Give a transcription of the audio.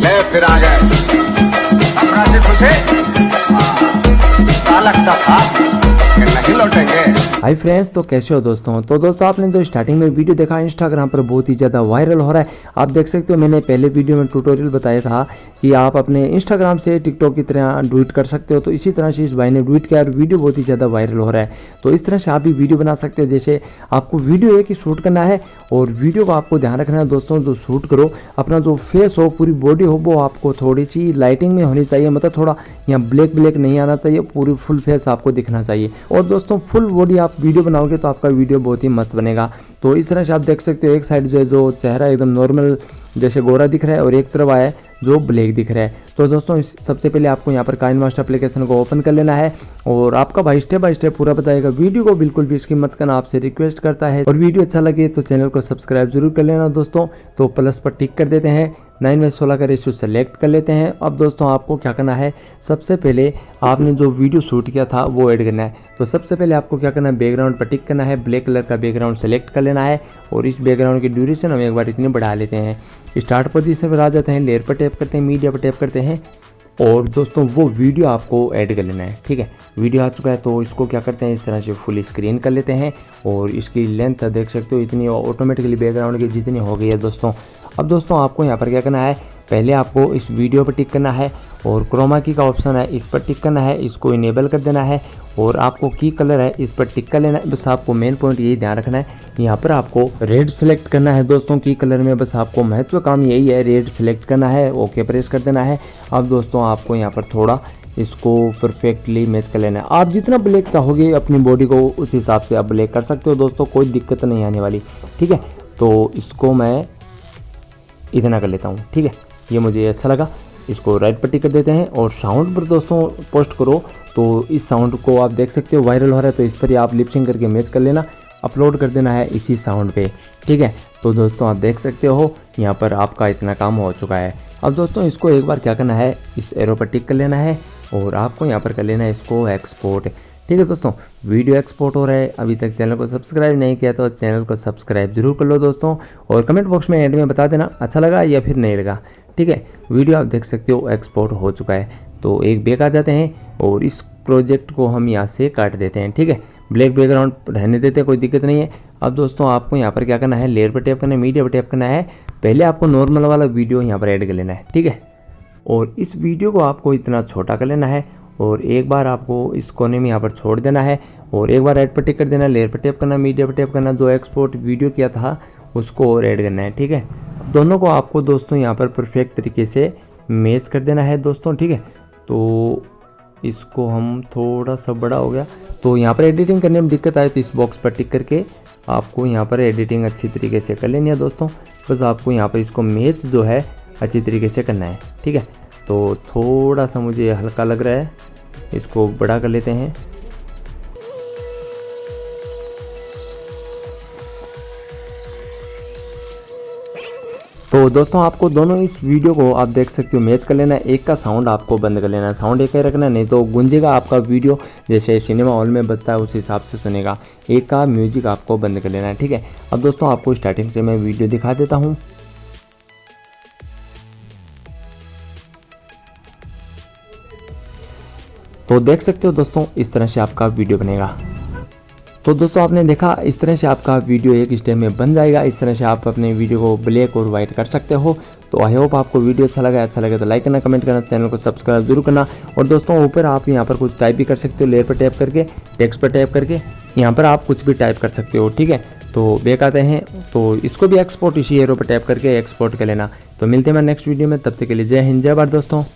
ले फिर आ गए अपराधी खुशे लगता था कि नहीं लौटेंगे। हाय फ्रेंड्स, तो कैसे हो दोस्तों। तो दोस्तों आपने जो स्टार्टिंग में वीडियो देखा इंस्टाग्राम पर बहुत ही ज़्यादा वायरल हो रहा है। आप देख सकते हो मैंने पहले वीडियो में ट्यूटोरियल बताया था कि आप अपने इंस्टाग्राम से टिकटॉक की तरह डुएट कर सकते हो। तो इसी तरह से इस भाई ने डुएट किया और वीडियो बहुत ही ज़्यादा वायरल हो रहा है। तो इस तरह से आप भी वीडियो बना सकते हो। जैसे आपको वीडियो एक ही शूट करना है और वीडियो को आपको ध्यान रखना है दोस्तों, जो शूट करो अपना जो फेस हो, पूरी बॉडी हो, वो आपको थोड़ी सी लाइटिंग में होनी चाहिए। मतलब थोड़ा यहाँ ब्लैक ब्लैक नहीं आना चाहिए, पूरी फुल फेस आपको दिखना चाहिए। और दोस्तों फुल बॉडी आप वीडियो बनाओगे तो आपका वीडियो बहुत ही मस्त बनेगा। तो इस तरह से आप देख सकते हो एक साइड जो है जो चेहरा एकदम नॉर्मल जैसे गोरा दिख रहा है और एक तरफ आया जो ब्लैक दिख रहा है। तो दोस्तों सबसे पहले आपको यहाँ पर काइनमास्टर एप्लीकेशन को ओपन कर लेना है और आपका भाई स्टेप बाय स्टेप पूरा बताएगा। वीडियो को बिल्कुल भी स्किप मत करना, आपसे रिक्वेस्ट करता है। और वीडियो अच्छा लगे तो चैनल को सब्सक्राइब जरूर कर लेना दोस्तों। तो प्लस पर टिक कर देते हैं, 9:16 का रेशियो सेलेक्ट कर लेते हैं। अब दोस्तों आपको क्या करना है, सबसे पहले आपने जो वीडियो शूट किया था वो ऐड करना है। तो सबसे पहले आपको क्या करना है, बैकग्राउंड पर टिक करना है, ब्लैक कलर का बैकग्राउंड सेलेक्ट कर लेना है और इस बैकग्राउंड की ड्यूरेशन हम एक बार इतनी बढ़ा लेते हैं। स्टार्ट पोजीशन पर आ जाते हैं, लेयर पर टैप करते हैं, मीडिया पर टैप करते हैं और दोस्तों वो वीडियो आपको ऐड कर लेना है। ठीक है, वीडियो आ चुका है तो इसको क्या करते हैं, इस तरह से फुल स्क्रीन कर लेते हैं और इसकी लेंथ देख सकते हो इतनी ऑटोमेटिकली बैकग्राउंड की जितनी हो गई है दोस्तों। अब दोस्तों आपको यहाँ पर क्या करना है, पहले आपको इस वीडियो पर टिक करना है और क्रोमा की का ऑप्शन है इस पर टिक करना है, इसको इनेबल कर देना है और आपको की कलर है इस पर टिक कर लेना है। बस आपको मेन पॉइंट यही ध्यान रखना है, यहाँ पर आपको रेड सेलेक्ट करना है दोस्तों की कलर में। बस आपको महत्व काम यही है, रेड सेलेक्ट करना है, ओके प्रेस कर देना है। अब दोस्तों आपको यहाँ पर थोड़ा इसको परफेक्टली मैच कर लेना है। आप जितना ब्लैक चाहोगे अपनी बॉडी को उस हिसाब से आप ब्लैक कर सकते हो दोस्तों, कोई दिक्कत नहीं आने वाली। ठीक है, तो इसको मैं इतना कर लेता हूँ। ठीक है, ये मुझे अच्छा लगा। इसको राइट पर टिक कर देते हैं और साउंड पर दोस्तों पोस्ट करो तो इस साउंड को आप देख सकते हो वायरल हो रहा है, तो इस पर ही आप लिपसिंग करके मैच कर लेना, अपलोड कर देना है इसी साउंड पे। ठीक है, तो दोस्तों आप देख सकते हो यहाँ पर आपका इतना काम हो चुका है। अब दोस्तों इसको एक बार क्या करना है, इस एरो पर टिक कर लेना है और आपको यहाँ पर कर लेना है इसको एक्सपोर्ट। ठीक है दोस्तों, वीडियो एक्सपोर्ट हो रहा है। अभी तक चैनल को सब्सक्राइब नहीं किया तो चैनल को सब्सक्राइब जरूर कर लो दोस्तों और कमेंट बॉक्स में एंड में बता देना अच्छा लगा या फिर नहीं लगा। ठीक है, वीडियो आप देख सकते हो एक्सपोर्ट हो चुका है। तो एक बैक आ जाते हैं और इस प्रोजेक्ट को हम यहाँ से काट देते हैं। ठीक है, ब्लैक बैकग्राउंड रहने देते हैं, कोई दिक्कत नहीं है। अब दोस्तों आपको यहाँ पर क्या करना है, लेयर पर टैप करना है, मीडिया पर टैप करना है। पहले आपको नॉर्मल वाला वीडियो यहाँ पर ऐड कर लेना है। ठीक है, और इस वीडियो को आपको इतना छोटा कर लेना है और एक बार आपको इस कोने में यहाँ पर छोड़ देना है और एक बार राइट पर टिक कर देना है, लेयर पर टैप करना, मीडिया पर टैप करना, जो एक्सपोर्ट वीडियो किया था उसको और ऐड करना है। ठीक है, दोनों को आपको दोस्तों यहाँ पर परफेक्ट तरीके से मैच कर देना है दोस्तों। ठीक है, तो इसको हम थोड़ा सा बड़ा हो गया तो यहाँ पर एडिटिंग करने में दिक्कत आए तो इस बॉक्स पर टिक करके आपको यहाँ पर एडिटिंग अच्छी तरीके से कर लेनी है दोस्तों। बस आपको यहाँ पर इसको मैच जो है अच्छी तरीके से करना है। ठीक है, तो थोड़ा सा मुझे हल्का लग रहा है, इसको बड़ा कर लेते हैं। तो दोस्तों आपको दोनों इस वीडियो को आप देख सकते हो मैच कर लेना है। एक का साउंड आपको बंद कर लेना है, साउंड एक ही रखना, नहीं तो गूंजेगा आपका वीडियो, जैसे सिनेमा हॉल में बजता है उस हिसाब से सुनेगा। एक का म्यूजिक आपको बंद कर लेना है। ठीक है, अब दोस्तों आपको स्टार्टिंग से मैं वीडियो दिखा देता हूँ। तो देख सकते हो दोस्तों इस तरह से आपका वीडियो बनेगा। तो दोस्तों आपने देखा इस तरह से आपका वीडियो एक स्टेप में बन जाएगा। इस तरह से आप अपने वीडियो को ब्लैक और वाइट कर सकते हो। तो आई होप आपको वीडियो अच्छा लगे तो लाइक करना, कमेंट करना, चैनल को सब्सक्राइब जरूर करना। और दोस्तों ऊपर आप यहाँ पर कुछ टाइप भी कर सकते हो, लेयर पर टैप करके, टेक्स्ट पर टैप करके यहाँ पर आप कुछ भी टाइप कर सकते हो। ठीक है, तो बैक आते हैं तो इसको भी एक्सपोर्ट इसी एरो पर टैप करके एक्सपोर्ट कर लेना। तो मिलते हैं मैं नेक्स्ट वीडियो में, तब तक के लिए जय हिंद जय भारत दोस्तों।